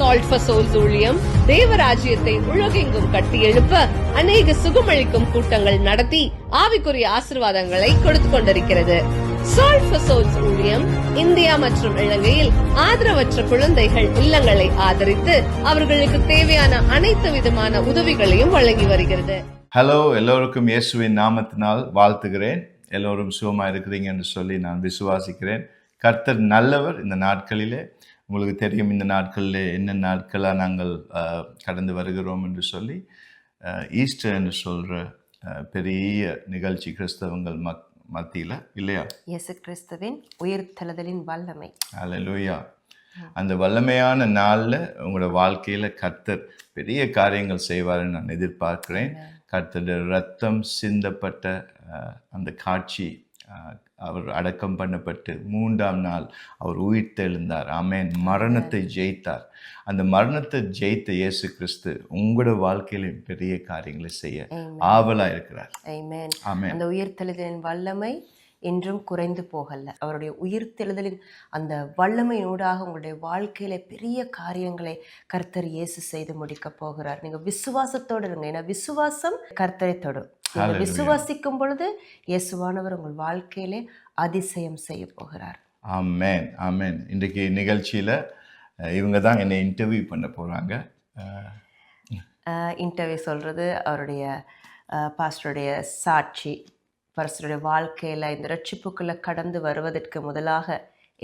Salt for souls ஊழியம் தேவராஜ்யத்தை உலகெங்கும் கட்டியெழுப்ப அநேக சுகமளிக்கும் கூட்டங்கள் நடத்தி ஆவிக்குரிய ஆசீர்வாதங்களை கொடுத்து கொண்டிருக்கிறது. சால்ட் ஃபார் சோல்ஸ் ஊழியம் இந்தியா மற்றும் இலங்கையில் ஆதரவற்ற குழந்தைகள் இல்லங்களை ஆதரித்து அவர்களுக்கு தேவையான அனைத்து விதமான உதவிகளையும் வழங்கி வருகிறது. ஹலோ, எல்லோருக்கும் இயேசுவின் நாமத்தினால் வாழ்த்துகிறேன். எல்லோரும் சுகமா இருக்கிறீங்க என்று சொல்லி நான் விசுவாசிக்கிறேன். கர்த்தர் நல்லவர். இந்த நாட்களிலே உங்களுக்கு தெரியும், இந்த நாட்களில் என்ன நாட்களாக நாங்கள் கடந்து வருகிறோம் என்று சொல்லி ஈஸ்டர் என்று சொல்கிற பெரிய நிகழ்ச்சி கிறிஸ்தவங்கள் மத்தியில் இல்லையா? இயேசு கிறிஸ்துவின் உயிர்த்தெழுதலின் வல்லமை. அல்லேலூயா. அந்த வல்லமையான நாளில் உங்களோட வாழ்க்கையில் கர்த்தர் பெரிய காரியங்கள் செய்வார்னு நான் எதிர்பார்க்கிறேன். கர்த்தருடைய ரத்தம் சிந்தப்பட்ட அந்த காட்சி, அவர் அடக்கம் பண்ணப்பட்டு 3ஆம் நாள் அவர் உயிர்த்தெழுந்தார். ஆமென். மரணத்தை ஜெயித்தார். அந்த மரணத்தை ஜெயித்த இயேசு கிறிஸ்து உங்களோட வாழ்க்கையில பெரிய காரியங்களை செய்ய ஆவலா இருக்கிறார். ஆமென். அந்த உயிர்த்தெழுதலின் வல்லமை என்றும் குறைந்து போகல. அவருடைய உயிர்த்தெழுதலின் அந்த வல்லமையினூடாக உங்களுடைய வாழ்க்கையில பெரிய காரியங்களை கர்த்தர் இயேசு செய்து முடிக்க போகிறார். நீங்க விசுவாசத்தோடு இருங்க. ஏன்னா விசுவாசம் கர்த்தரை தொடும். விசுவாசிக்கும் பொழுது இயேசுவானவர் உங்கள் வாழ்க்கையிலே அதிசயம் செய்ய போகிறார். ஆமென், ஆமென். இன்றைக்கு நிகழ்ச்சியில இவங்க தான் என்னை இன்டர்வியூ பண்ண போறாங்க. இன்டர்வியூ சொல்றது அவருடைய பாஸ்டருடைய சாட்சி, பாஸ்டருடைய வாழ்க்கையில இந்த ரட்சிப்புக்குள்ள கடந்து வருவதற்கு முதலாக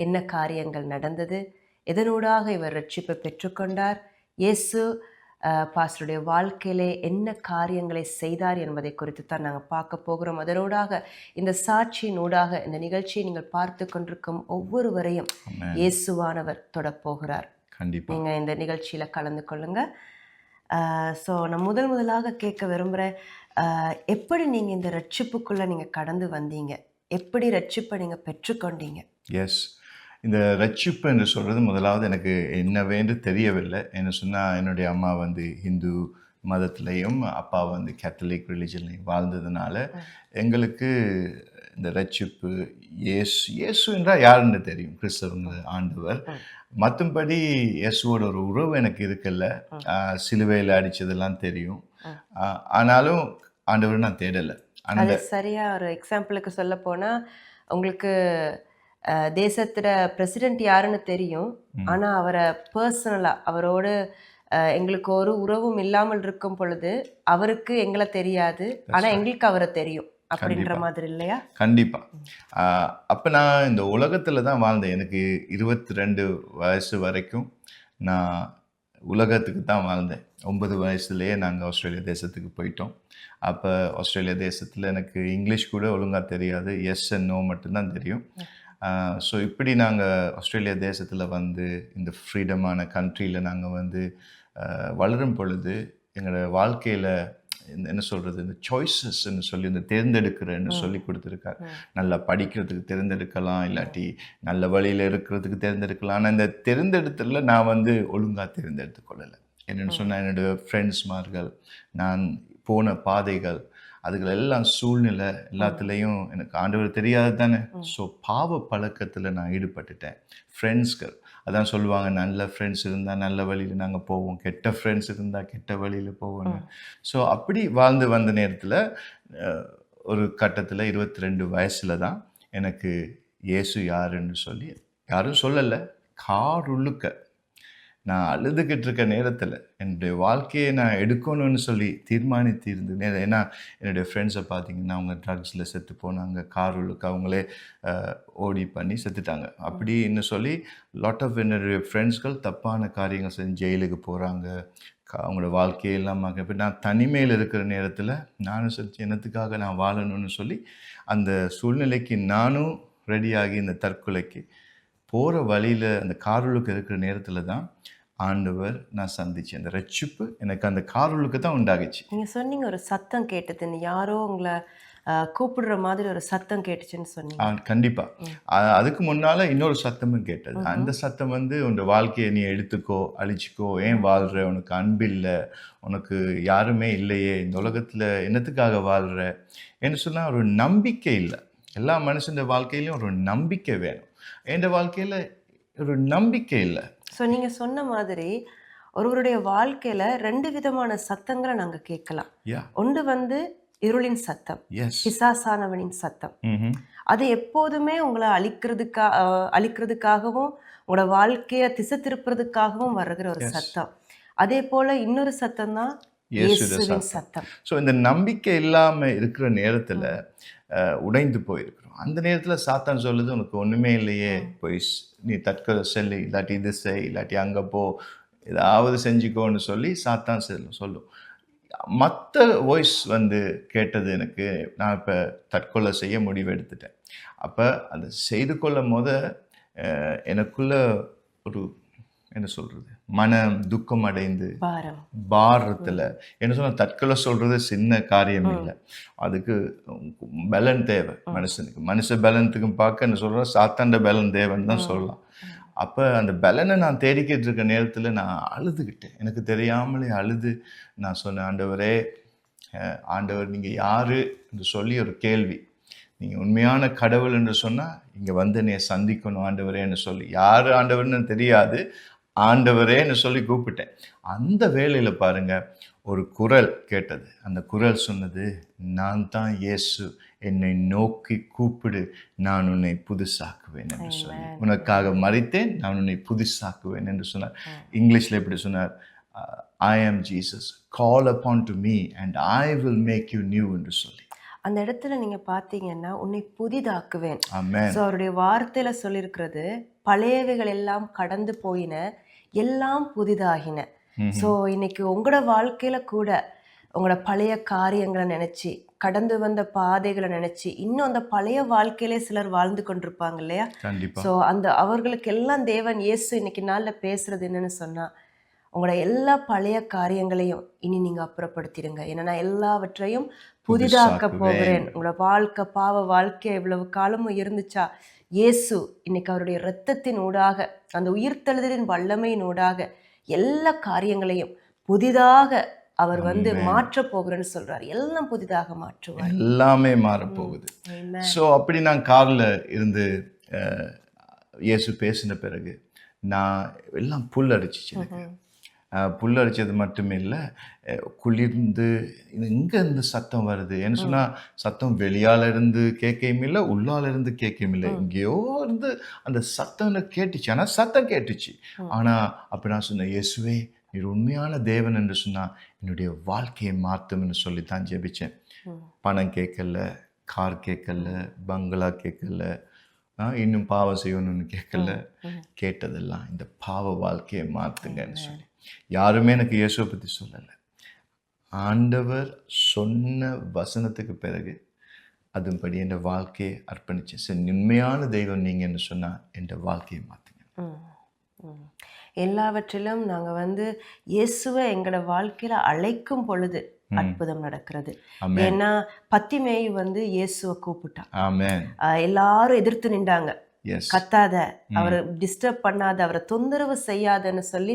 என்ன காரியங்கள் நடந்தது, எதனூடாக இவர் ரட்சிப்பை பெற்றுக்கொண்டார், இயேசு பாஸ்டருடைய வாழ்க்கையிலே என்ன காரியங்களை செய்தார் என்பதை குறித்து தான் நாங்கள் பார்க்க போகிறோம். அதனூடாக இந்த சாட்சியினூடாக இந்த நிகழ்ச்சியை நீங்கள் பார்த்து கொண்டிருக்கும் ஒவ்வொருவரையும் இயேசுவானவர் தொடப்போகிறார். கண்டிப்பாக நீங்கள் இந்த நிகழ்ச்சியில் கலந்து கொள்ளுங்க. ஸோ நான் முதலாக கேட்க விரும்புகிறேன், எப்படி நீங்கள் இந்த ரட்சிப்புக்குள்ளே நீங்கள் கடந்து வந்தீங்க, எப்படி ரட்சிப்பை நீங்கள் பெற்றுக்கொண்டீங்க? எஸ், இந்த ரட்சிப்பு என்று சொல்கிறது முதலாவது எனக்கு என்னவென்று தெரியவில்லை. என்ன சொன்னால், என்னுடைய அம்மா வந்து ஹிந்து மதத்திலையும் அப்பா வந்து கேத்தலிக் ரிலிஜன்லையும் வாழ்ந்ததுனால எங்களுக்கு இந்த ரட்சிப்பு இயேசு என்றால் யாருன்னு தெரியும், கிறிஸ்தவங்க ஆண்டவர். மற்றபடி இயேசுவோட ஒரு உறவு எனக்கு இருக்கல. சிலுவையில் அடித்ததெல்லாம் தெரியும், ஆனாலும் ஆண்டவர் நான் தேடலை. அது சரியா ஒரு எக்ஸாம்பிளுக்கு சொல்ல போனால், உங்களுக்கு தேசத்துல பிரசிடென்ட் யாருன்னு தெரியும், ஆனா அவரை பர்சனலா அவரோடு எங்களுக்கு ஒரு உறவும் இல்லாமல் இருக்கும் பொழுது அவருக்கு எங்களை தெரியாது, ஆனா எங்களுக்கு அவரை தெரியும் அப்படின்ற மாதிரி இல்லையா? கண்டிப்பா. அப்ப நான் இந்த உலகத்துல தான் வாழ்ந்தேன். எனக்கு 22 வயசு வரைக்கும் நான் உலகத்துக்கு தான் வாழ்ந்தேன். 9 வயசுலேயே நாங்கள் ஆஸ்திரேலியா தேசத்துக்கு போயிட்டோம். அப்போ ஆஸ்திரேலியா தேசத்தில் எனக்கு இங்கிலீஷ் கூட ஒழுங்காக தெரியாது, எஸ் அண்ட் நோ மட்டும்தான் தெரியும். ஸோ இப்படி நாங்கள் ஆஸ்திரேலியா தேசத்தில் வந்து இந்த ஃப்ரீடமான கண்ட்ரியில் நாங்கள் வந்து வளரும் பொழுது எங்களோட வாழ்க்கையில் என்ன சொல்கிறது, இந்த சாய்ஸஸ்ன்னு சொல்லி இந்த தேர்ந்தெடுக்கிறேன்னு சொல்லி கொடுத்துருக்காரு. நல்லா படிக்கிறதுக்கு தேர்ந்தெடுக்கலாம், இல்லாட்டி நல்ல வழியில் இருக்கிறதுக்கு தேர்ந்தெடுக்கலாம். ஆனால் இந்த தேர்ந்தெடுத்துல நான் வந்து ஒழுங்காக தேர்ந்தெடுத்து கொள்ளலை. என்னென்னு சொன்னால், என்னோடய ஃப்ரெண்ட்ஸ்மார்கள், நான் போன பாதைகள், அதுகள் எல்லாம் சூழ்நிலை எல்லாத்துலேயும் எனக்கு ஆண்டவர் தெரியாது தானே. ஸோ பாவ பழக்கத்தில் நான் ஈடுபட்டுட்டேன். ஃப்ரெண்ட்ஸ்கள் அதான் சொல்லுவாங்க, நல்ல ஃப்ரெண்ட்ஸ் இருந்தால் நல்ல வழியில் நாங்கள் போவோம், கெட்ட ஃப்ரெண்ட்ஸ் இருந்தால் கெட்ட வழியில் போவோங்க. ஸோ அப்படி வாழ்ந்து வந்த நேரத்தில் ஒரு கட்டத்தில் 22 வயசில் தான் எனக்கு இயேசு யாருன்னு சொல்லி யாரும் சொல்லலை. காருள்ளுக்க நான் அழுதுகிட்டு இருக்க நேரத்தில் என்னுடைய வாழ்க்கையை நான் எடுக்கணும்னு சொல்லி தீர்மானித்து இருந்து, ஏன்னா என்னுடைய ஃப்ரெண்ட்ஸை பார்த்தீங்கன்னா அவங்க ட்ரக்ஸில் செத்து போனாங்க, காருளுக்கு அவங்களே ஓடி பண்ணி செத்துட்டாங்க. அப்படின்னு சொல்லி லாட் ஆஃப் என்னுடைய ஃப்ரெண்ட்ஸ்கள் தப்பான காரியங்கள் செஞ்சு ஜெயிலுக்கு போகிறாங்க, அவங்களோட வாழ்க்கையெல்லாம். இப்போ நான் தனிமையில் இருக்கிற நேரத்தில் நானும் சொல்லி என்னத்துக்காக நான் வாழணும்னு சொல்லி அந்த சூழ்நிலைக்கு நானும் ரெடியாகி இந்த தற்கொலைக்கு போகிற வழியில் அந்த காருளுக்கு இருக்கிற நேரத்தில் தான் ஆண்டவர் நான் சந்திச்சேன். அந்த ரட்சிப்பு எனக்கு அந்த காருளுக்கு தான் உண்டாகிச்சு. நீங்கள் சொன்னீங்க ஒரு சத்தம் கேட்டதுன்னு, யாரோ உங்களை கூப்பிடுற மாதிரி ஒரு சத்தம் கேட்டுச்சுன்னு சொன்னீங்க. கண்டிப்பாக. அதுக்கு முன்னால் இன்னொரு சத்தமும் கேட்டது. அந்த சத்தம் வந்து, உன் வாழ்க்கையை நீ எடுத்துக்கோ, அழிச்சிக்கோ, ஏன் வாழ்கிற, உனக்கு அன்பில்லை, உனக்கு யாருமே இல்லையே, இந்த உலகத்தில் என்னத்துக்காக வாழ்கிற என்று சொன்னால் ஒரு நம்பிக்கை இல்லை. எல்லா மனுஷன் வாழ்க்கையிலையும் ஒரு நம்பிக்கை வேணும். என் வாழ்க்கையில் ஒரு நம்பிக்கை இல்லை. ஸோ நீங்கள் சொன்ன மாதிரி ஒருவருடைய வாழ்க்கையில 2 விதமான சத்தங்களை நாங்க கேட்கலாம். யா ஒன்று வந்து இருளின் சத்தம், எஸ் பிசாசானவனின் சத்தம். அது எப்போதுமே உங்களை அழிக்கிறதுக்காகவும் உங்களோட வாழ்க்கையை திசை திருப்புறதுக்காகவும் வருகிற ஒரு சத்தம். அதே போல இன்னொரு சத்தம் தான் இயேசுவின் சத்தம். ஸோ இந்த நம்பிக்கை இல்லாமல் இருக்கிற நேரத்தில் உடைந்து போயிருக்கிறோம். அந்த நேரத்தில் சாத்தான் சொல்லுது, உனக்கு ஒன்றுமே இல்லையே, போய் நீ தற்கொலை செல்லு, இல்லாட்டி இது செய், இல்லாட்டி அங்கே போ, ஏதாவது செஞ்சுக்கோன்னு சொல்லி சாத்தான் சொல்லும். மற்ற வாய்ஸ் வந்து கேட்டது எனக்கு. நான் இப்போ தற்கொலை செய்ய முடிவு எடுத்துட்டேன். அப்போ அதை செய்து கொள்ளும் போது எனக்குள்ள ஒரு என்ன சொல்கிறது, மனம் துக்கம் அடைந்து பாரத்தில் என்ன சொன்ன, தற்கொலை சொல்கிறது சின்ன காரியம் இல்லை. அதுக்கு பலன் தேவை மனுஷனுக்கு. மனுஷ பலனத்துக்கும் பார்க்க என்ன சொல்கிறேன், சாத்தாண்ட பலன் தேவைன்னு தான் சொல்லலாம். அப்போ அந்த பலனை நான் தேடிக்கிட்டு இருக்க நேரத்தில் நான் அழுதுகிட்டேன். எனக்கு தெரியாமலே அழுது நான் சொன்னேன், ஆண்டவரே, ஆண்டவர் நீங்கள் யார் என்று சொல்லி ஒரு கேள்வி. நீங்கள் உண்மையான கடவுள் என்று சொன்னால் இங்கே வந்து என்னை சந்திக்கணும் ஆண்டவரேன்னு சொல்லி. யார் ஆண்டவர்னு தெரியாது, ஆண்டவரேன்னு சொல்லி கூப்பிட்டேன். அந்த வேளையில் பாருங்கள், ஒரு குரல் கேட்டது. அந்த குரல் சொன்னது, நான் தான் இயேசு, என்னை நோக்கி கூப்பிடு, நான் உன்னை புதுசாக்குவேன் என்று சொல்லி. உனக்காக மரித்தேன், நான் உன்னை புதுசாக்குவேன் என்று சொன்னார். இங்கிலீஷில் எப்படி சொன்னார், I am Jesus, call upon to me and I will make you new என்று சொல்லி. அந்த இடத்துல நீங்க பாத்தீங்கன்னா, உன்னை புதிதாக்குவேன். ஆமென். ஸோ அவருடைய வார்த்தையில சொல்லியிருக்கிறது, பழையவைகள் எல்லாம் கடந்து போயின, எல்லாம் புதிதாகின. ஸோ இன்னைக்கு உங்களோட வாழ்க்கையில கூட உங்களோட பழைய காரியங்களை நினைச்சு, கடந்து வந்த பாதைகளை நினைச்சு, இன்னும் அந்த பழைய வாழ்க்கையிலே சிலர் வாழ்ந்து கொண்டிருப்பாங்க இல்லையா? கண்டிப்பா. ஸோ அந்த அவர்களுக்கு எல்லாம் தேவன் இயேசு இன்னைக்கு நாள்ல பேசுறது என்னன்னு சொன்னா, உங்களோட எல்லா பழைய காரியங்களையும் இனி நீங்க அப்புறப்படுத்திடுங்க, ஏன்னா நான் எல்லாவற்றையும் புதிதாக்க போகிறேன். உங்களோட வாழ்க்கை பாவ வாழ்க்கை எவ்வளவு காலமும் இருந்துச்சா, இயேசு இன்னைக்கு அவருடைய இரத்தத்தின் ஊடாக, அந்த உயிர்த்தெழுதலின் வல்லமையின் ஊடாக எல்லா காரியங்களையும் புதிதாக அவர் வந்து மாற்ற போகிறேன்னு சொல்றாரு. எல்லாம் புதிதாக மாற்றுவார். எல்லாமே மாறப்போகுது. ஸோ அப்படி நான் காரில் இருந்து இயேசு பேசின பிறகு நான் எல்லாம் புல் அடிச்சிச்சு எனக்கு. புல் அடித்தது மட்டுமே இல்லை, குளிர்ந்து இங்கே இருந்து சத்தம் வருது. என்ன சொன்னால், சத்தம் வெளியால் இருந்து கேட்கவும் இல்லை, உள்ளால இருந்து கேட்கவும் இல்லை, எங்கேயோ இருந்து அந்த சத்தம் எனக்கு கேட்டுச்சு. ஆனால் சத்தம் கேட்டுச்சு. ஆனால் அப்போ நான் சொன்னேன், இயேசுவே நீர் உண்மையான தேவன் என்று சொன்னால் என்னுடைய வாழ்க்கையை மாற்றும்னு சொல்லி தான் ஜெபிச்சேன். பணம் கேட்கல, கார் கேட்கல, பங்களா கேட்கல, இன்னும் பாவம் செய்யணும்னு கேட்கல. கேட்டதெல்லாம் இந்த பாவ வாழ்க்கையை மாற்றுங்கன்னு சொல்லி. யாருமே எனக்கு இயேசுவை பற்றி சொல்லலை. ஆண்டவர் சொன்ன வசனத்துக்கு பிறகு அதுபடி என் வாழ்க்கையை அர்ப்பணிச்சேன். சரி, உண்மையான தெய்வம் நீங்கள் என்ன சொன்னால் என் வாழ்க்கையை மாற்றுங்க. எல்லாவற்றிலும் நாங்கள் வந்து இயேசுவை எங்களோட வாழ்க்கையில் அழைக்கும் பொழுது அற்புதம் நடக்கிறது. ஏன்னா பத்திமேயு வந்து இயேசுவை கூப்பிட்டான். ஆமென். எல்லாரும் எதிர்த்து நின்றாங்க. கத்தாத, அவரை டிஸ்டர்ப் பண்ணாத, அவரை தொந்தரவு செய்யாதன்னு சொல்லி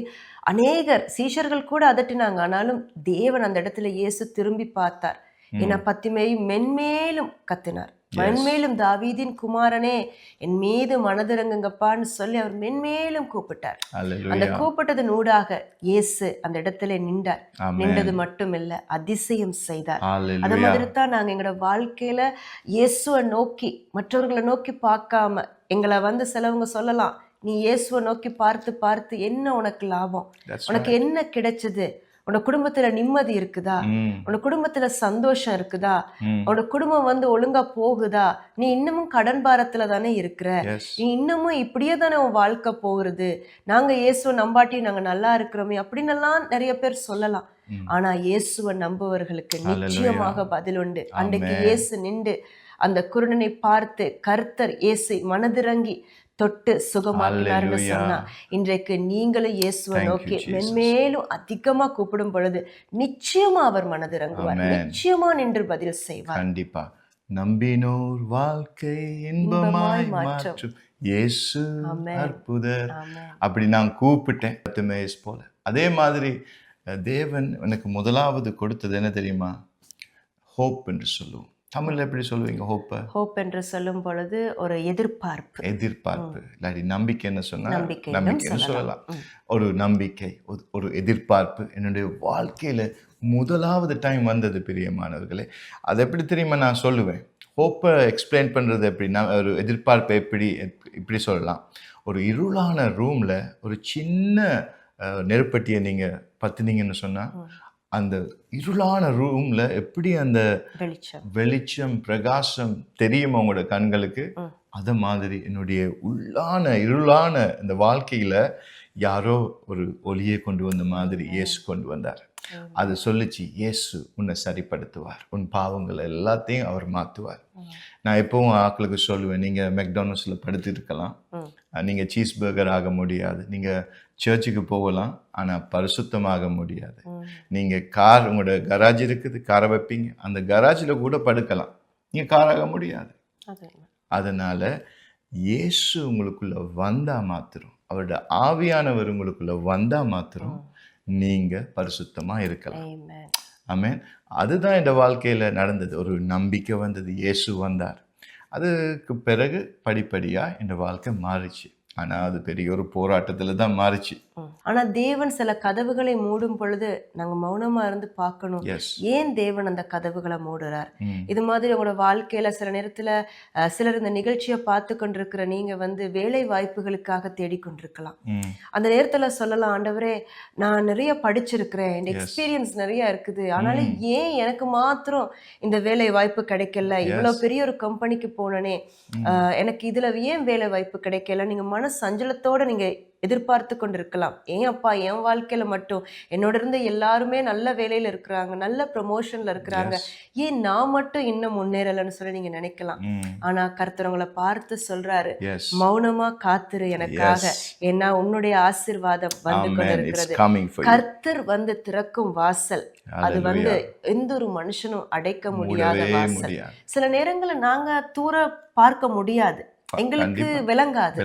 அநேகர் சீஷர்கள் கூட அதட்டினாங்க. ஆனாலும் தேவன் அந்த இடத்துல இயேசு திரும்பி பார்த்தார். ஏன்னா பத்திமேயு மென்மேலும் கத்தினார், மென்மேலும் தாவீதின் குமாரனே என் மீது மனதிறங்குங்கப்பான்னு சொல்லி அவர் மென்மேலும் கூப்பிட்டார். அந்த கூப்பிட்டது நூடாக இயேசு அந்த இடத்துல நின்றார். நின்றது மட்டும் இல்ல, அதிசயம் செய்தார். அது மாதிரி தான் நாங்க எங்களோட வாழ்க்கையில இயேசுவை நோக்கி, மற்றவர்களை நோக்கி பார்க்காம, எங்களை வந்து சிலவங்க சொல்லலாம், நீ இயேசுவை நோக்கி பார்த்து பார்த்து என்ன உனக்கு லாபம், உனக்கு என்ன கிடைச்சது, உன்னோட குடும்பத்துல நிம்மதி இருக்குதா, உன்னோட குடும்பத்துல சந்தோஷம் இருக்குதா, உன்னோட குடும்பம் வந்து ஒழுங்கா போகுதா, நீ இன்னமும் கடன் பாரத்துல தானே இருக்கிற, நீ இன்னமும் இப்படியே தானே உன் வாழ்க்கை போகுது, நாங்க இயேசுவை நம்பாட்டி நாங்க நல்லா இருக்கிறோமே அப்படின்னு எல்லாம் நிறைய பேர் சொல்லலாம். ஆனா இயேசுவை நம்புவர்களுக்கு நிச்சயமாக பதில் உண்டு. அன்றைக்கு இயேசு நின்று அந்த குருடனை பார்த்து கர்த்தர் இயேசு மனதிறங்கி தொட்டு சுகமாக்கினார்னு சொன்னா, இன்றைக்கு நீங்களும் இயேசுவை நோக்கி மென்மேலும் அதிகமா கூப்பிடும் பொழுது நிச்சயமா அவர் மனதிறங்குவார், நிச்சயமா நின்று பதில் செய்வார். கண்டிப்பா. நம்பினோர் வாழ்க்கை இன்பமாய் மாற்றும் இயேசு அற்புதர். அப்படி நான் கூப்பிட்டேன் பத்திமேயு போல. அதே மாதிரி தேவன் எனக்கு முதலாவது கொடுத்தது என்ன தெரியுமா? ஹோப் என்று சொல்லுவோம். தமிழ்ல எப்படி சொல்லுவீங்க ஹோப்பை? ஹோப் என்று சொல்லும் பொழுது ஒரு எதிர்பார்ப்பு. எதிர்பார்ப்பு இல்லாட்டி நம்பிக்கைன்னு சொன்னா நம்பிக்கைன்னும் நம்பிக்கைன்னு சொல்லலாம். ஒரு நம்பிக்கை, ஒரு எதிர்பார்ப்பு என்னுடைய வாழ்க்கையில முதலாவது டைம் வந்தது பிரியமானவர்களே. அது எப்படி தெரியுமா நான் சொல்லுவேன்? ஹோப்பை எக்ஸ்பிளைன் பண்ணுறது எப்படின்னா, ஒரு எதிர்பார்ப்பை இப்படி சொல்லலாம். ஒரு இருளான ரூமில் ஒரு சின்ன நெருப்பட்டியை நீங்கள் பற்றினீங்கன்னு சொன்னால், அந்த இருளான ரூமில் எப்படி அந்த வெளிச்சம் பிரகாசம் தெரியும் உங்களோட கண்களுக்கு, அது மாதிரி என்னுடைய இருளான இந்த வாழ்க்கையில் யாரோ ஒரு ஒளியை கொண்டு வந்த மாதிரி இயேசு கொண்டு வந்தார். அது சொல்லிச்சு, இயேசு உன்னை சரிப்படுத்துவார், உன் பாவங்கள் எல்லாத்தையும் அவர் மாற்றுவார். நான் எப்பவும் ஆட்களுக்கு சொல்லுவேன், நீங்கள் மெக்டானல்ட்ஸில் படுத்திருக்கலாம், நீங்கள் சீஸ் பர்கர் ஆக முடியாது, நீங்கள் சர்ச்சுக்கு போகலாம், ஆனால் பரிசுத்தமாக முடியாது. நீங்கள் உங்களோட கராஜ் இருக்குது, காரை வைப்பீங்க, அந்த கராஜில் கூட படுக்கலாம், நீங்கள் காராக முடியாது. அதனால் இயேசு உங்களுக்குள்ள வந்தால் மாத்திரம், அவரோட ஆவியானவர் உங்களுக்குள்ள வந்தால் மாத்திரம் நீங்கள் பரிசுத்தமாக இருக்கலாம். ஆமென். அதுதான் இந்த வாழ்க்கையில் நடந்தது. ஒரு நம்பிக்கை வந்தது, இயேசு வந்தார். அதுக்கு பிறகு படிப்படியாக இந்த வாழ்க்கை மாறிச்சு. ஆனால் அது பெரிய ஒரு போராட்டத்தில் தான் மாறிச்சு. ஆனால் தேவன் சில கதவுகளை மூடும் பொழுது நாங்கள் மௌனமாக இருந்து பார்க்கணும், ஏன் தேவன் அந்த கதவுகளை மூடுறார். இது மாதிரி உங்களோட வாழ்க்கையில் சில நேரத்தில் சிலர் இந்த நிகழ்ச்சியை பார்த்து கொண்டிருக்கிற நீங்கள் வேலை வாய்ப்புகளுக்காக தேடிக்கொண்டிருக்கலாம். அந்த நேரத்தில் சொல்லலாம், ஆண்டவரே நான் நிறைய படிச்சிருக்கிறேன், என் எக்ஸ்பீரியன்ஸ் நிறைய இருக்குது, ஆனாலும் ஏன் எனக்கு மாத்திரம் இந்த வேலை வாய்ப்பு கிடைக்கல, இவ்வளோ பெரிய ஒரு கம்பெனிக்கு போனனே, எனக்கு இதில் ஏன் வேலை வாய்ப்பு கிடைக்கல, நீங்கள் மன சஞ்சலத்தோடு நீங்கள் எதிர்பார்த்து கொண்டிருக்கலாம். ஏன் அப்பா என் வாழ்க்கையில மட்டும், என்னோட இருந்து எல்லாருமே நல்ல வேலையில இருக்கிறாங்க, நல்ல ப்ரமோஷன்ல இருக்கிறாங்க, ஏன் நான் மட்டும் இன்னும் முன்னேறலன்னு சொல்லி நீங்க நினைக்கலாம். ஆனா கர்த்தர் உங்களை பார்த்து சொல்றாரு, மௌனமா காத்துரு எனக்காக, ஏன்னா உன்னுடைய ஆசீர்வாதம் வந்து கொண்டிருக்கிறது. கர்த்தர் திறக்கும் வாசல், அது எந்த ஒரு மனுஷனும் அடைக்க முடியாத வாசல். சில நேரங்கள்ல நாங்க தூர பார்க்க முடியாது, எங்களுக்கு விளங்காது.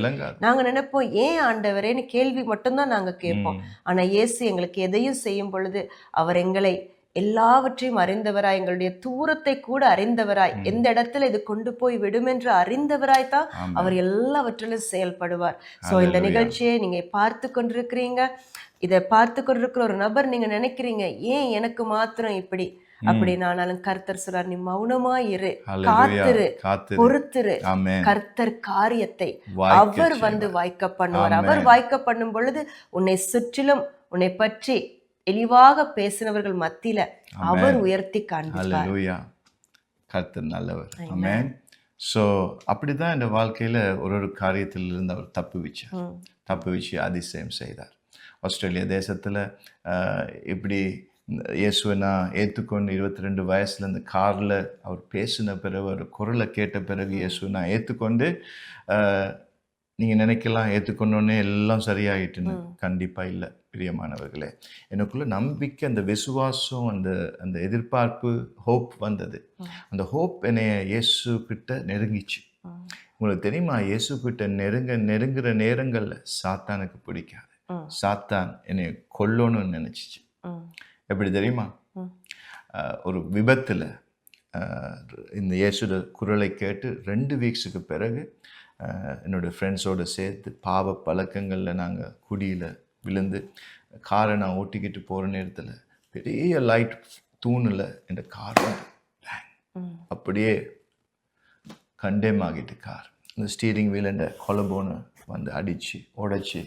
நாங்க நினைப்போம், ஏன் ஆண்டவரேன்னு கேள்வி மட்டும்தான் நாங்க கேட்போம். ஆனா இயேசு எங்களுக்கு எதையும் செய்யும் பொழுது அவர் எங்களை எல்லாவற்றையும் அறிந்தவராய், எங்களுடைய தூரத்தை கூட அறிந்தவராய், எந்த இடத்துல இது கொண்டு போய் விடும் என்று அறிந்தவராய் தான் அவர் எல்லாவற்றிலும் செயல்படுவார். சோ இந்த நிகழ்ச்சியை நீங்க பார்த்து கொண்டிருக்கிறீங்க, இதை பார்த்து கொண்டிருக்கிற ஒரு நபர் நீங்க நினைக்கிறீங்க, ஏன் எனக்கு மாத்திரம் இப்படி அப்படின்னாலும் கர்த்தர் சொல்றார், நீ மௌனமா இரு, காத்திரு, பொறுத்திரு, கர்த்தர் காரியத்தை அவர் வாய்க்க பண்ணுவார். அவர் வாய்க்க பண்ணும் பொழுது உன்னை சுற்றிலும் உன்னை பற்றி எளிவாக பேசினவர்கள் மத்தியில அவர் உயர்த்தி காண்பிப்பார். கர்த்தர் நல்லவர். ஆமென். ஸோ அப்படிதான் இந்த வாழ்க்கையில ஒரு காரியத்திலிருந்து அவர் தப்பு வச்சு அதிசயம் செய்தார். ஆஸ்திரேலியா தேசத்துல இப்படி இயேசுவை நான் ஏற்றுக்கொண்டு 22 வயசுல இந்த காரில் அவர் பேசின பிறகு, ஒரு குரலை கேட்ட பிறகு இயேசுவை நான் ஏற்றுக்கொண்டு, நீங்கள் நினைக்கலாம் ஏற்றுக்கொண்டோன்னே எல்லாம் சரியாயிட்டுன்னு. கண்டிப்பாக இல்லை பிரியமானவர்களே. எனக்குள்ள நம்பிக்கை, அந்த விசுவாசம், அந்த எதிர்பார்ப்பு, ஹோப் வந்தது. அந்த ஹோப் என்னைய இயேசு கிட்ட நெருங்கிச்சு. உங்களுக்கு தெரியுமா, இயேசு கிட்ட நெருங்குற நேரங்களில் சாத்தானுக்கு பிடிக்காது. சாத்தான் என்னை கொல்லணும்னு நினச்சிச்சு. எப்படி தெரியுமா, ஒரு விபத்தில் இந்த இயேசுட குரலை கேட்டு 2 வீக்ஸுக்கு பிறகு என்னோடய ஃப்ரெண்ட்ஸோடு சேர்த்து பாவ பழக்கங்களில் நாங்கள் குடியில் விழுந்து காரை நான் ஓட்டிக்கிட்டு போகிற நேரத்தில் பெரிய லைட் தூணில் இந்த கார் அப்படியே கண்டேம் ஆகிட்டு, கார் இந்த ஸ்டீரிங் வீல் இந்த கொலபோனை அடித்து உடைச்சி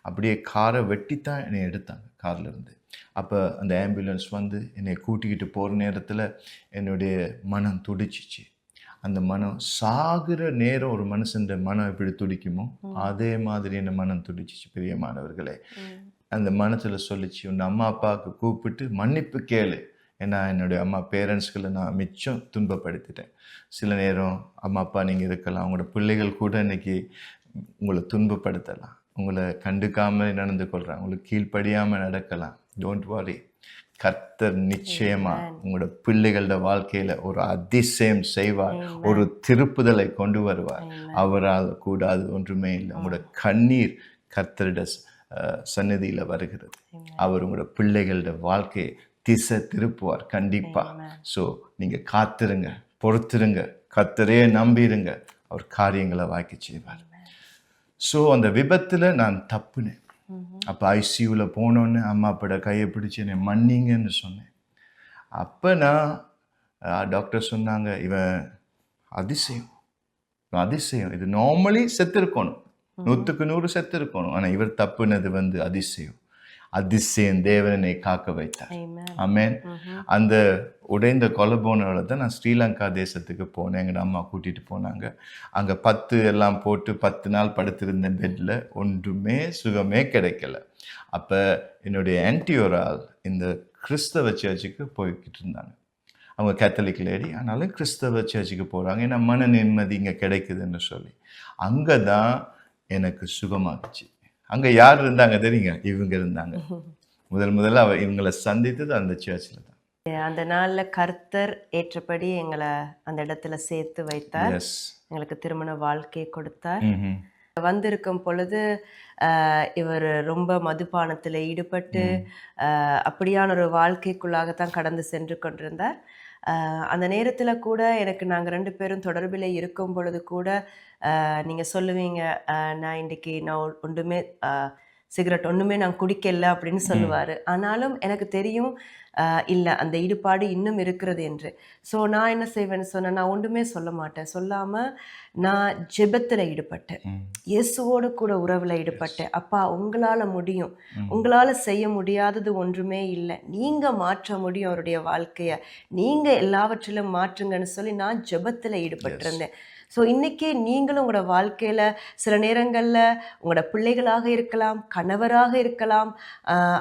அப்படியே காரை வெட்டித்தான் என்னை எடுத்தாங்க கார்லேருந்து. அப்போ அந்த ஆம்புலன்ஸ் என்னை கூட்டிக்கிட்டு போகிற நேரத்தில் என்னுடைய மனம் துடிச்சிச்சு. அந்த மனம் சாகிற நேரம் ஒரு மனுஷன் மனம் எப்படி துடிக்குமோ அதே மாதிரி என் மனம் துடிச்சிச்சு பிரியமானவர்களே. அந்த மனத்தில் சொல்லிச்சு, உன் அம்மா அப்பாவுக்கு கூப்பிட்டு மன்னிப்பு கேளு, ஏன்னா என்னுடைய பேரண்ட்ஸ்களை நான் மிச்சம் துன்பப்படுத்திட்டேன். சில நேரம் அம்மா அப்பா நீங்கள் இருக்கலாம், உங்களோட பிள்ளைகள் கூட இன்னைக்கு உங்களை துன்பப்படுத்தலாம், உங்களை கண்டுக்காமல் நடந்து கொள்கிறாங்க, உங்களுக்கு கீழ்ப்படியாமல் நடக்கலாம். டோன்ட் வரி, கர்த்தர் நிச்சயமா உங்களோட பிள்ளைகளோட வாழ்க்கையில ஒரு அதிசயம் செய்வார், ஒரு திருப்புதலை கொண்டு வருவார். அவரால் கூடாது ஒன்றுமே இல்லை. உங்களோட கண்ணீர் கர்த்தருடைய சந்நிதியில வருகிறது. அவர் உங்களோட பிள்ளைகளோட வாழ்க்கையை திசை திருப்புவார் கண்டிப்பா. ஸோ நீங்க காத்திருங்க, பொறுத்திருங்க, கர்த்தரே நம்பிருங்க, அவர் காரியங்களை வாக்கி செய்வார். ஸோ அந்த விபத்தில் நான் தப்புனேன். அப்போ ஐசியூவில் போனோன்னு அம்மா அப்பாட கையை பிடிச்சி என்னை மன்னிங்கன்னு சொன்னேன். அப்போ நான் டாக்டர் சொன்னாங்க, இவன் அதிசயம், அதிசயம், இது நார்மலி செத்து இருக்கணும், 100க்கு 100 செத்து இருக்கணும், ஆனால் இவர் தப்புனது அதிசயம். அதிசயம் தேவனை காக்க வைத்தார். ஆமென். அந்த உடைந்த கொலபோனோட தான் நான் ஸ்ரீலங்கா தேசத்துக்கு போனேன். எங்கள் அம்மா கூட்டிகிட்டு போனாங்க. அங்கே 10 எல்லாம் போட்டு 10 நாள் படுத்திருந்த பெட்டில் ஒன்றுமே சுகமே கிடைக்கல. அப்போ என்னுடைய ஆன்டியோரால் இந்த கிறிஸ்தவ சர்ச்சுக்கு போய்கிட்டு இருந்தாங்க. அவங்க கேத்தலிக் லேடி, ஆனாலும் கிறிஸ்தவ சர்ச்சுக்கு போகிறாங்க. ஏன்னா மன நிம்மதி இங்கே கிடைக்குதுன்னு சொல்லி அங்கே தான் எனக்கு சுகமாகிச்சு. அங்கே யார் இருந்தாங்க தெரியுங்க? இவங்க இருந்தாங்க. முதல்ல இவங்களை சந்தித்தது அந்த சர்ச்சில் தான். அந்த நாளில் கர்த்தர் ஏற்றபடி எங்களை அந்த இடத்துல சேர்த்து வைத்தார். எங்களுக்கு திருமண வாழ்க்கையை கொடுத்தார். வந்திருக்கும் பொழுது இவர் ரொம்ப மதுபானத்தில் ஈடுபட்டு அப்படியான ஒரு வாழ்க்கைக்குள்ளாகத்தான் கடந்து சென்று கொண்டிருந்தார். அந்த நேரத்தில் கூட எனக்கு நாங்கள் 2 பேரும் தொடர்பில் இருக்கும் பொழுது கூட நீங்கள் சொல்லுவீங்க, நான் இன்றைக்கி நான் ஒன்றுமே சிகரெட் ஒன்றுமே நான் குடிக்கல அப்படின்னு சொல்லுவார். ஆனாலும் எனக்கு தெரியும் இல்லை, அந்த ஈடுபாடு இன்னும் இருக்கிறது என்று. ஸோ நான் என்ன செய்வேன்னு சொன்னேன், நான் ஒன்றுமே சொல்ல மாட்டேன். சொல்லாமல் நான் ஜெபத்தில் ஈடுபட்டேன், இயேசுவோடு கூட உறவில் ஈடுபட்டேன். அப்பா, உங்களால் முடியும், உங்களால் செய்ய முடியாதது ஒன்றுமே இல்லை, நீங்கள் மாற்ற முடியும் அவருடைய வாழ்க்கையை, நீங்கள் எல்லாவற்றிலும் மாற்றுங்கன்னு சொல்லி நான் ஜெபத்தில் ஈடுபட்டிருந்தேன். ஸோ இன்றைக்கி நீங்களும் உங்களோட வாழ்க்கையில் சில நேரங்களில் உங்களோட பிள்ளைகளாக இருக்கலாம், கணவராக இருக்கலாம்,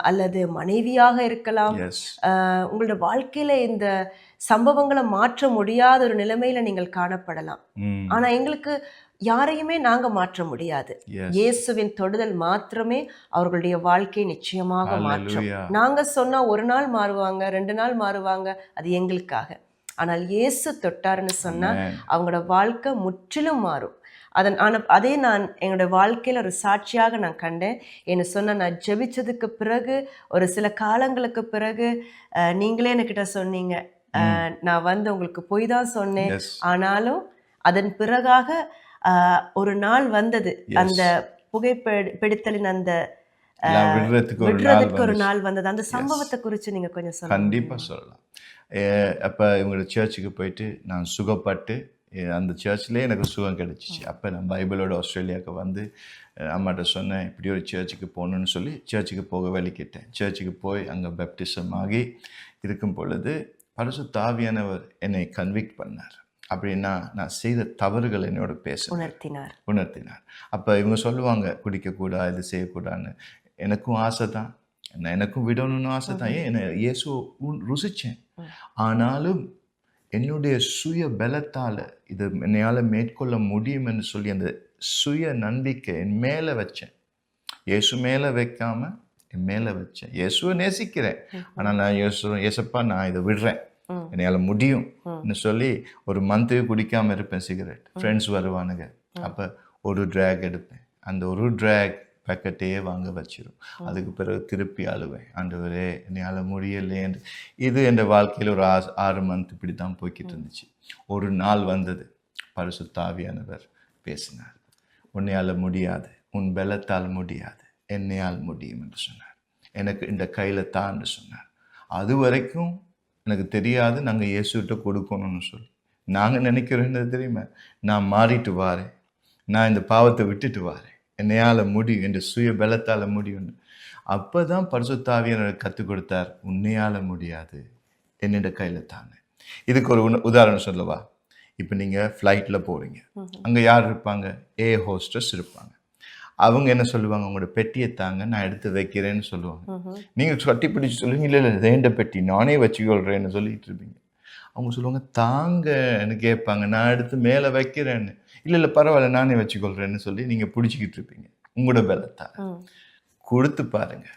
அல்லது மனைவியாக இருக்கலாம், உங்களோட வாழ்க்கையில் இந்த சம்பவங்களை மாற்ற முடியாத ஒரு நிலைமையில் நீங்கள் காணப்படலாம். ஆனால் எங்களுக்கு யாரையுமே நாங்கள் மாற்ற முடியாது. இயேசுவின் தொடுதல் மாத்திரமே அவர்களுடைய வாழ்க்கையை நிச்சயமாக மாற்றும். நாங்கள் சொன்னால் 1 நாள் மாறுவாங்க, 2 நாள் மாறுவாங்க, அது எங்களுக்காக. ஆனால் இயேசு தொட்டாருன்னு சொன்னால் அவங்களோட வாழ்க்கை முற்றிலும் மாறும். அதே நான் என்னோட வாழ்க்கையில் ஒரு சாட்சியாக நான் கண்டேன். என்ன சொன்னால், நான் ஜெபிச்சதுக்கு பிறகு ஒரு சில காலங்களுக்கு பிறகு நீங்களே என்கிட்ட சொன்னீங்க, நான் உங்களுக்கு போய் தான் சொன்னேன், ஆனாலும் அதன் பிறகாக ஒரு நாள் வந்தது, அந்த புகைப்பிடித்தலின் அந்த விடுறதுக்கு ஒரு நாள் வந்தது. அந்த சம்பவத்தை குறித்து நீங்கள் கொஞ்சம் சொல்லுங்க. கண்டிப்பாக சொல்லலாம். அப்போ இவங்களோட சர்ச்சுக்கு போயிட்டு நான் சுகப்பட்டு அந்த சர்ச்சிலே எனக்கு சுகம் கிடைச்சிச்சு. அப்போ நான் பைபிளோட ஆஸ்திரேலியாவுக்கு அம்மாட்ட சொன்னேன், இப்படி ஒரு சர்ச்சுக்கு போகணுன்னு சொல்லி சர்ச்சுக்கு போக வலிக்கிட்டேன். சர்ச்சுக்கு போய் அங்கே பேப்டிசம் ஆகி இருக்கும் பொழுது பரிசுத்த ஆவியானவர் என்னை கன்விக்ட் பண்ணார். அப்படின்னா நான் செய்த தவறுகள் என்னோட உணர்த்தினார். அப்போ இவங்க சொல்லுவாங்க, குடிக்கக்கூடாது, இது செய்யக்கூடாதுன்னு. எனக்கும் ஆசை தான், எனக்கும் விடணும்னு ஆசை தான். ஏன் இயேசு ருசித்தேன். ஆனாலும் என்னுடைய சுய பலத்தால் இது என்னையால் மேற்கொள்ள முடியும் என்று சொல்லி அந்த சுய நம்பிக்கை என் மேலே வச்சேன். இயேசு மேலே வைக்காமல் என் மேலே வச்சேன். இயேசுவை நேசிக்கிறேன், ஆனால் நான் இயேசப்பா நான் இதை விடுறேன், என்னையால் முடியும்னு சொல்லி ஒரு மந்த்து குடிக்காமல் இருப்பேன் சிகரெட். ஃப்ரெண்ட்ஸ் வருவானுங்க, அப்போ ஒரு ட்ராக் எடுப்பேன். அந்த ஒரு ட்ராக் பேக்கெட்டையே வாங்க வச்சிடும். அதுக்கு பிறகு திருப்பி அழுவேன், ஆண்டவரே என்னையால் முடியலேன்னு. இது என் வாழ்க்கையில் ஒரு 6 மந்த் இப்படி தான் போய்கிட்டு இருந்துச்சு. ஒரு நாள் வந்தது, பரிசுத்த ஆவியானவர் பேசினார். உன்னையால் முடியாது, உன் பலத்தால் முடியாது, என்னையால் முடியும் என்று சொன்னார். எனக்கு இந்த கையில் தான்னு சொன்னார். அது வரைக்கும் எனக்கு தெரியாது நாங்கள் இயேசுகிட்ட கொடுக்கணும்னு சொல்லி. நாங்கள் நினைக்கிறோம் என்ன தெரியுமா, நான் மாறிட்டு வாரேன், நான் இந்த பாவத்தை விட்டுட்டு வாரேன், என்னையால் முடியும், என் சுய பலத்தால் முடியும்னு. அப்போ தான் பரிசுத்த ஆவியானவர் கற்றுக் கொடுத்தார், உன்னையால் முடியாது, என்னோட கையில் தாங்க. இதுக்கு ஒரு உதாரணம் சொல்லவா? இப்போ நீங்கள் ஃப்ளைட்டில் போகிறீங்க, அங்கே யார் இருப்பாங்க? ஹோஸ்டஸ் இருப்பாங்க. அவங்க என்ன சொல்லுவாங்க, உங்களோட பெட்டியை தாங்க, நான் எடுத்து வைக்கிறேன்னு சொல்லுவாங்க. நீங்கள் கட்டி பிடிச்சி சொல்லுவீங்க, இல்லை வேண்ட பெட்டி நானே வச்சுக்கொள்கிறேன்னு சொல்லிட்டு இருப்பீங்க. அவங்க சொல்லுவாங்க தாங்கன்னு கேட்பாங்க, நான் எடுத்து மேலே வைக்கிறேன்னு. இல்லை பரவாயில்ல நானே வச்சுக்கொள்கிறேன்னு சொல்லி நீங்கள் பிடிச்சிக்கிட்டு இருப்பீங்க. உங்களோட பலத்தால் கொடுத்து பாருங்க.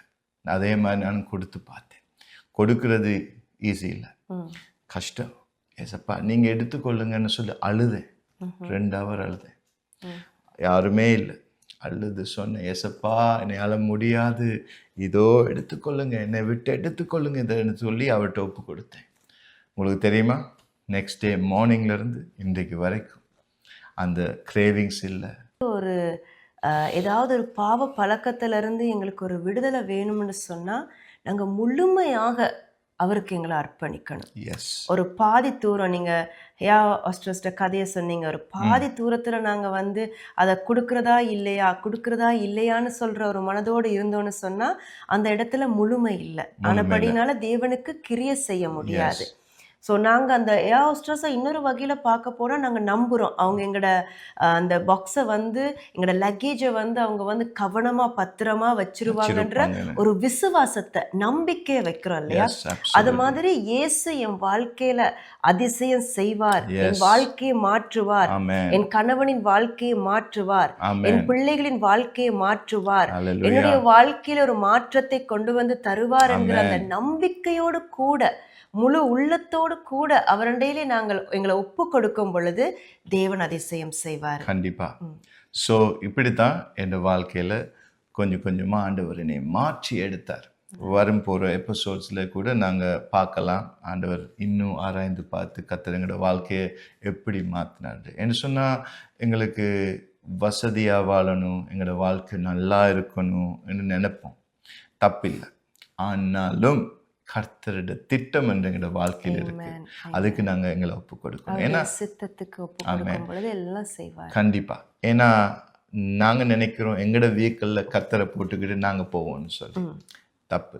அதே மாதிரி நான் கொடுத்து பார்த்தேன். கொடுக்கறது ஈஸி இல்லை, கஷ்டம். ஏசப்பா நீங்கள் எடுத்துக்கொள்ளுங்கன்னு சொல்லி அழுதேன். 2 hour அழுதேன், யாருமே இல்லை. அழுது சொன்னேன், ஏசப்பா என்னையால் முடியாது, இதோ எடுத்துக்கொள்ளுங்க, என்னை விட்டு எடுத்துக்கொள்ளுங்க இதைன்னு சொல்லி அவர்கிட்ட ஒப்பு கொடுத்தேன். உங்களுக்கு தெரியுமா, நெக்ஸ்ட் டே மார்னிங்லேருந்து இன்றைக்கு வரைக்கும் அந்த கிரேவிங்ஸ் இல்லை. ஏதாவது ஒரு பாவ பழக்கத்திலிருந்து எங்களுக்கு ஒரு விடுதலை வேணும்னு சொன்னால் நாங்கள் முழுமையாக அவருக்கு எங்களை அர்ப்பணிக்கணும். எஸ், ஒரு பாதி தூரம் நீங்கள் ஹேயா ஆஸ்ட்ரஸ்ட கதையை சொன்னீங்க, ஒரு பாதி தூரத்தில் நாங்கள் அதை கொடுக்குறதா இல்லையான்னு சொல்கிற ஒரு மனதோடு இருந்தோன்னு சொன்னால் அந்த இடத்துல முழுமை இல்லை. ஆனபடினால தேவனுக்கு கிரியை செய்ய முடியாது. ஸோ நாங்கள் அந்த ஏர் ஹோஸ்டஸை இன்னொரு வகையில் பார்க்க போனால் நாங்கள் நம்புகிறோம் அவங்க எங்களோட அந்த பாக்ஸை எங்களோட லக்கேஜை அவங்க கவனமாக பத்திரமா வச்சிருவாங்கன்ற ஒரு விசுவாசத்தை நம்பிக்கையை வைக்கிறோம் இல்லையா? அது மாதிரி இயேசு என் வாழ்க்கையில அதிசயம் செய்வார், என் வாழ்க்கையை மாற்றுவார், என் கணவனின் வாழ்க்கையை மாற்றுவார், என் பிள்ளைகளின் வாழ்க்கையை மாற்றுவார், என்னுடைய வாழ்க்கையில ஒரு மாற்றத்தை கொண்டு வந்து தருவார் என்கிற அந்த நம்பிக்கையோடு கூட முழு உள்ளத்தோடு கூட அவரண்டையிலே நாங்கள் எங்களை ஒப்பு கொடுக்கும் பொழுது தேவன் அதிசயம் செய்வார். கண்டிப்பா. ஸோ இப்படித்தான் என் வாழ்க்கையில கொஞ்சம் கொஞ்சமா ஆண்டவர் என்னை மாற்றி எடுத்தார். வரும் போகிற எபிசோட்ஸில் கூட நாங்கள் பார்க்கலாம் ஆண்டவர் இன்னும் ஆராய்ந்து பார்த்து கர்த்தர் எங்களோட வாழ்க்கையை எப்படி மாற்றினார். என்ன சொன்னால் எங்களுக்கு வசதியாக வாழணும், எங்களோட வாழ்க்கை நல்லா இருக்கணும் என்று நினைப்போம், தப்பில்லை. ஆனாலும் கர்த்தரோட திட்டம் என்று எங்களோட வாழ்க்கையில் இருக்கு. அதுக்கு நாங்கள் எங்களை ஒப்பு கொடுக்கணும். ஏன்னா சித்தத்துக்கு ஒப்பு கொடுக்கும் பொழுது எல்லாம் செய்வார். கண்டிப்பா. ஏன்னா நாங்கள் நினைக்கிறோம் எங்களோட வீக்கல்ல கர்த்தரை போட்டுக்கிட்டு நாங்கள் போவோம்னு சொல்லி. தப்பு.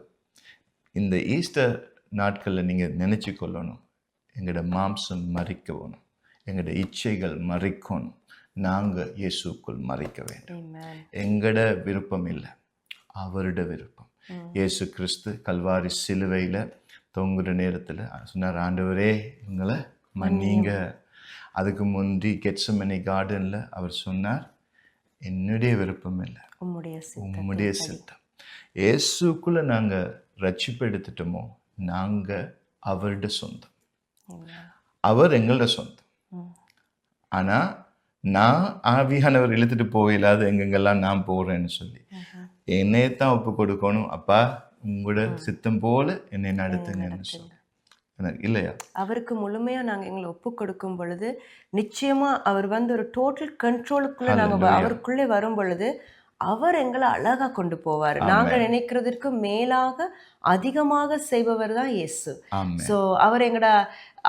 இந்த ஈஸ்டர் நாட்களில் நீங்கள் நினைச்சு கொள்ளணும், எங்களோட மாம்சம் மறிக்கணும், எங்களோட இச்சைகள் மறிக்கணும், நாங்கள் இயேசுக்குள் மறிக்க வேண்டும். எங்களோட விருப்பம் இல்லை, அவரோட விருப்பம். இயேசு கிறிஸ்து கல்வாரி சிலுவையில் தொங்குற நேரத்தில் சொன்னார், ஆண்டவரே எங்களை மன்னிங்க. அதுக்கு முந்தி கெட்சமனே கார்டனில் அவர் சொன்னார், என்னுடைய விருப்பம் இல்லை, உம்முடைய சித்தம். இயேசுக்குள்ளே நாங்கள் ரட்சிப்பு எடுத்துட்டோமோ நாங்கள் அவரோட சொந்தம், அவர் எங்களோட சொந்தம். ஆனால் நான் ஆவியானவர் இழுத்துட்டு போயிடாது எங்கெங்கெல்லாம் நான் போகிறேன்னு சொல்லி என்னையத்தான் ஒப்பு கொடுக்கணும். அப்பா உங்களோட சித்தம் போல என்னை நடத்துங்கன்னு சொல்ல இல்லையா? அவருக்கு முழுமையா நாங்கள் எங்களை ஒப்பு கொடுக்கும் பொழுது நிச்சயமா அவர் ஒரு டோட்டல் கண்ட்ரோலுக்குள்ள நாங்கள் அவருக்குள்ளே வரும் பொழுது அவர் எங்களை அழகா கொண்டு போவார். நாங்கள் நினைக்கிறதுக்கு மேலாக அதிகமாக செய்பவர் தான் இயேசு. ஸோ அவர் எங்களோட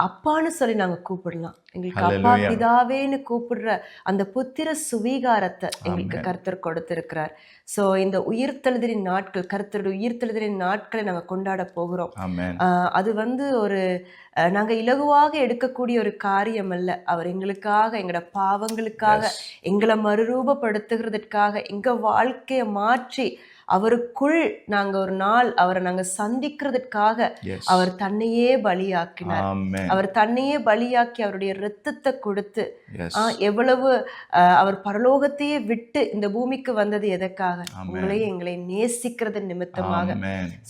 அப்பான்னு சொல்லி நாங்கள் கூப்பிடலாம். எங்களுக்கு அப்பா பிதாவேன்னு கூப்பிடுற அந்த புத்திர சுவீகாரத்தை எங்களுக்கு கர்த்தர் கொடுத்திருக்கிறார். ஸோ இந்த உயிர்த்தெழுதலின் நாட்கள், கர்த்தருடைய உயிர்த்தெழுதலின் நாட்களை நாங்கள் கொண்டாட போகிறோம். அது ஒரு நாங்கள் இலகுவாக எடுக்கக்கூடிய ஒரு காரியம் அல்ல. அவர் எங்களுக்காக, எங்களோட பாவங்களுக்காக, எங்களை மறுரூபப்படுத்துகிறதுக்காக, எங்கள் வாழ்க்கையை மாற்றி அவருக்குள் நாங்கள் ஒரு நாள் அவரை நாங்கள் சந்திக்கிறதுக்காக அவர் தன்னையே பலியாக்கினார். அவர் தன்னையே பலியாக்கி அவருடைய இரத்தத்தை கொடுத்து எவ்வளவு அவர் பரலோகத்தையே விட்டு இந்த பூமிக்கு வந்தது எதற்காக? உங்களையும் எங்களை நேசிக்கிறது நிமித்தமாக.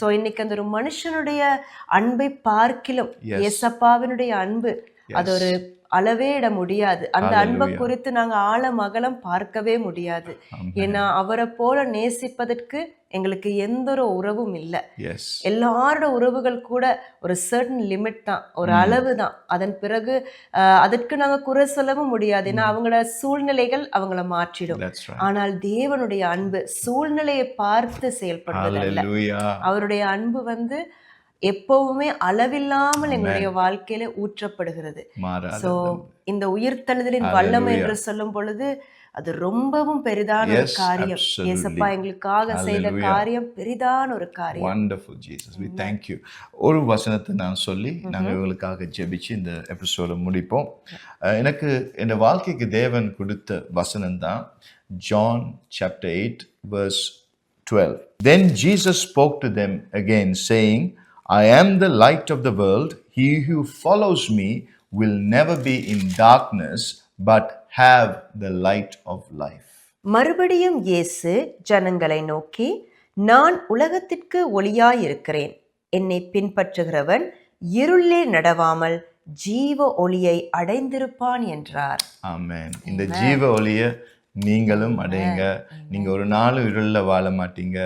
சோ இன்னைக்கு அந்த ஒரு மனுஷனுடைய அன்பை பார்க்கிலும் ஏசப்பாவினுடைய அன்பு அது ஒரு அளவே இட முடியாது. அந்த அன்பை குறித்து நாங்க ஆழம் அகலம் பார்க்கவே முடியாது. ஏன்னா அவரை போல நேசிப்பதற்கு எங்களுக்கு எந்த ஒரு உறவும் இல்லை. எல்லாரோட உறவுகள் கூட ஒரு சர்டன் லிமிட் தான், ஒரு அளவு தான். அதன் பிறகு அதற்கு நாங்க குறை சொல்லவும் முடியாது. ஏன்னா அவங்களோட சூழ்நிலைகள் அவங்கள மாற்றிடும். ஆனால் தேவனுடைய அன்பு சூழ்நிலையை பார்த்து செயல்படுவதில்லை. அவருடைய அன்பு எப்பவுமே அளவில்லாமல் எங்களுடைய வாழ்க்கையில ஊற்றப்படுகிறது. சோ இந்த உயிர்த்தெழுதலின் வல்லமை என்று சொல்லும் பொழுது அது ரொம்பவும் பெரிதான ஒரு காரியம். இயேசப்பா எங்களுக்காக செய்த காரியம் பெரிதான ஒரு காரியம். Wonderful Jesus, we thank you. ஒரு வசனத்தை நான் சொல்லி நாங்கள் இவங்களுக்காக ஜெபிச்சு இந்த எபிசோட முடிப்போம். எனக்கு இந்த வாழ்க்கைக்கு தேவன் கொடுத்த வசனம் தான் John chapter 8 verse 12. Then Jesus spoke to them again saying, I am the light of the world. He who follows me will never be in darkness, but have the light of life. மறுபடியும் இயேசு ஜனங்களை நோக்கி, நான் உலகத்திற்கு ஒளியாயிருக்கிறேன். என்னை பின்பற்றுகிறவன் இருளிலே நடவாமல் ஜீவ ஒளியை அடைந்திருப்பான் என்றார். ஆமென். இந்த ஜீவ ஒளியை நீங்களும் அடையுங்க. நீங்க ஒரு நாளும் இருள வாழ மாட்டீங்க.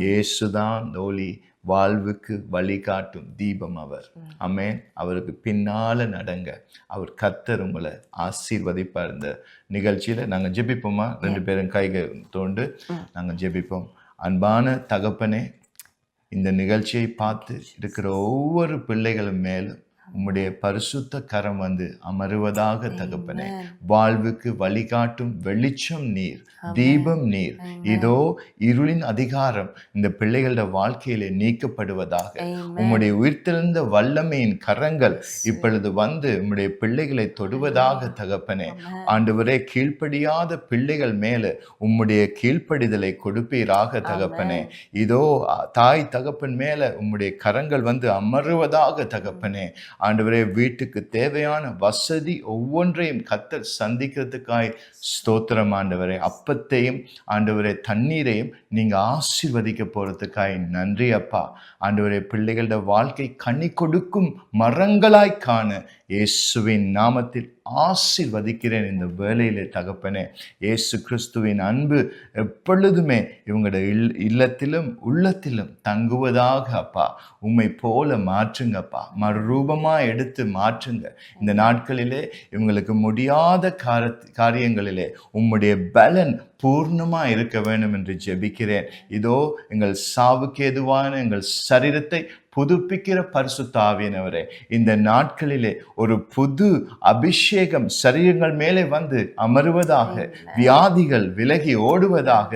இயேசுதான் ஒளி, வாழ்வுக்கு வழிகாட்டும் தீபம் அவர். ஆமென். அவருக்கு பின்னால நடங்க. அவர் கர்த்தர் உங்களை ஆசீர்வதிப்பார். இந்த நிகழ்ச்சியில நாங்க ஜெபிப்போமா? 2 பேரும் கைகள் தோண்டு நாங்க ஜெபிப்போம். அன்பான தகப்பனே, இந்த நிகழ்ச்சியை பார்த்து இருக்கிற ஒவ்வொரு பிள்ளைகளும் மேலும் உம்முடைய பரிசுத்த கரம் வந்து அமருவதாக தகப்பனே. வாழ்வுக்கு வழிகாட்டும் வெளிச்சம் நீர், தீபம் நீர். இதோ இருளின் அதிகாரம் இந்த பிள்ளைகளோட வாழ்க்கையிலே நீக்கப்படுவதாக. உம்முடைய உயிர்த்தெழுந்த வல்லமையின் கரங்கள் இப்பொழுது வந்து உம்முடைய பிள்ளைகளை தொடுவதாக தகப்பனே. ஆண்டவரே, கீழ்ப்படியாத பிள்ளைகள் மேல உம்முடைய கீழ்ப்படிதலை கொடுப்பீராக தகப்பனே. இதோ தாய் தகப்பன் மேல உம்முடைய கரங்கள் வந்து அமருவதாக தகப்பனே. ஆண்டவரே, வீட்டுக்கு தேவையான வசதி ஒவ்வொன்றையும் கர்த்தர் சந்திக்கிறதுக்காய் ஸ்தோத்திரம் ஆண்டவரே. அப்பத்தையும் ஆண்டவரே தண்ணீரையும் நீங்க ஆசீர்வதிக்க போறதுக்காய் நன்றி அப்பா. ஆண்டவரே, பிள்ளைகளோட வாழ்க்கை கனி கொடுக்கும் மரங்களாய் காண இயேசுவின் நாமத்தில் ஆசீர்வதிக்கிறேன் இந்த வேளையிலே தகப்பனே. இயேசு கிறிஸ்துவின் அன்பு எப்பொழுதுமே இவங்களோட இல்லத்திலும் உள்ளத்திலும் தங்குவதாக அப்பா. உம்மை போல மாற்றுங்கப்பா, மறுரூபமா எடுத்து மாற்றுங்க. இந்த நாட்களிலே இவங்களுக்கு முடியாத காரியங்களிலே உம்முடைய பலன் பூர்ணமா இருக்க வேண்டும் என்று ஜெபிக்கிறேன். இதோ எங்கள் சாவுக்கு ஏதுவான எங்கள் சரீரத்தை புதுப்பிக்கிற பரிசுத்த ஆவியானவரே, இந்த நாட்களிலே ஒரு புது அபிஷேகம் சரீரங்கள் மேலே வந்து அமருவதாக. வியாதிகள் விலகி ஓடுவதாக.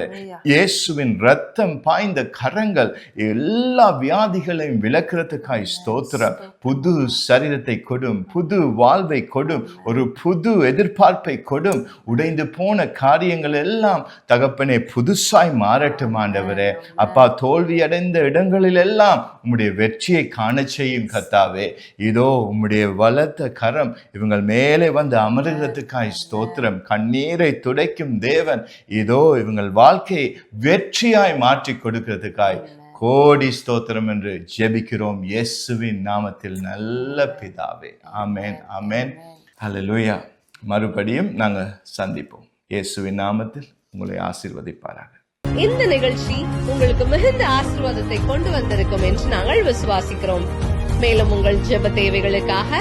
இயேசுவின் இரத்தம் பாய்ந்த கரங்கள் எல்லா வியாதிகளையும் விலக்கிறதுக்காய் ஸ்தோத்திரம். புது சரீரத்தை கொடும், புது வாழ்வை கொடும், ஒரு புது எதிர்பார்ப்பை கொடும். உடைந்து போன காரியங்கள் எல்லாம் தகப்பனே புதுசாய் மாறட்டும் ஆண்டவரே. அப்பா, தோல்வி அடைந்த இடங்களில் எல்லாம் உம்முடைய வெற்றியை காண செய்யும் கர்த்தாவே. இதோ உம்முடைய வலத்த கரம் இவங்கள் மேலே வந்து அமருகிறதுக்காய் ஸ்தோத்திரம். கண்ணீரை துடைக்கும் தேவன் இதோ இவங்கள் வாழ்க்கையை வெற்றியாய் மாற்றி கொடுக்கிறதுக்காய் கோடி ஸ்தோத்திரம் என்று ஜெபிக்கிறோம் இயேசுவின் நாமத்தில் நல்ல பிதாவே. ஆமென், ஆமென், ஹல்லேலூயா. மறுபடியும் நாங்க சந்திப்போம். இயேசுவின் நாமத்தில் உங்களை ஆசீர்வதிப்பாராக. இந்த நிகழ்ச்சி உங்களுக்கு மிகுந்த ஆசீர்வாதத்தை கொண்டு வந்திருக்கும் என்று நாங்கள் விசுவாசிக்கிறோம். மேலும் உங்கள் ஜெப தேவைகளுக்காக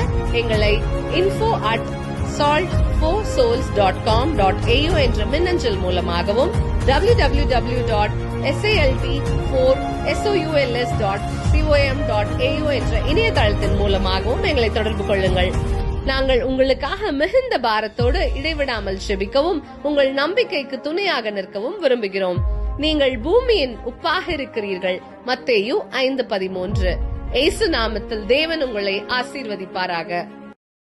எங்களை info@salt4souls.com.au என்ற மின்னஞ்சல் மூலமாகவும் www.salt4souls.com.au என்ற இணையதளத்தின் மூலமாகவும் எங்களை தொடர்பு கொள்ளுங்கள். நாங்கள் உங்களுக்காக மிகுந்த பாரத்தோடு இடைவிடாமல் ஜெபிக்கவும் உங்கள் நம்பிக்கைக்கு துணையாக நிற்கவும் விரும்புகிறோம். நீங்கள் பூமியின் உப்பாக இருக்கிறீர்கள். மத்தேயு 5:13. இயேசு நாமத்தில் தேவன் உங்களை ஆசீர்வதிப்பாராக.